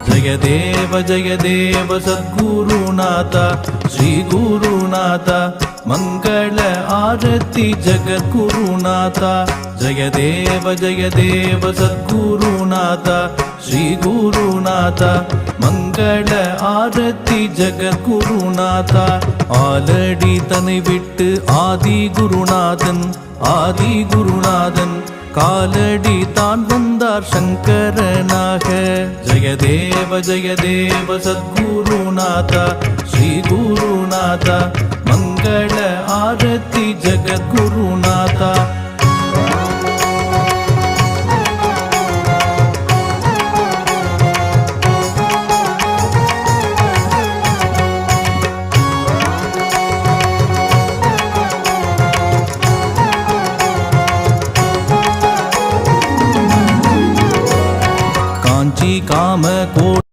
जय देव सद्गुरुनाथ श्री गुरुनाथ मंगल आरती जगद्गुरुनाथ जय देव सद्गुरुनाथ श्री गुरुनाथ मंगल आरती जगद्गुरुनाथ आलडी तनै विट्टु आदि गुरुनाथन காலடி தான் வந்தார் சங்கரனாக ஜெய தேவ சத்குருநாதா ஸ்ரீ குருநாதா மங்கள ஆரத்தி ஜெகத்குருநாதா काम को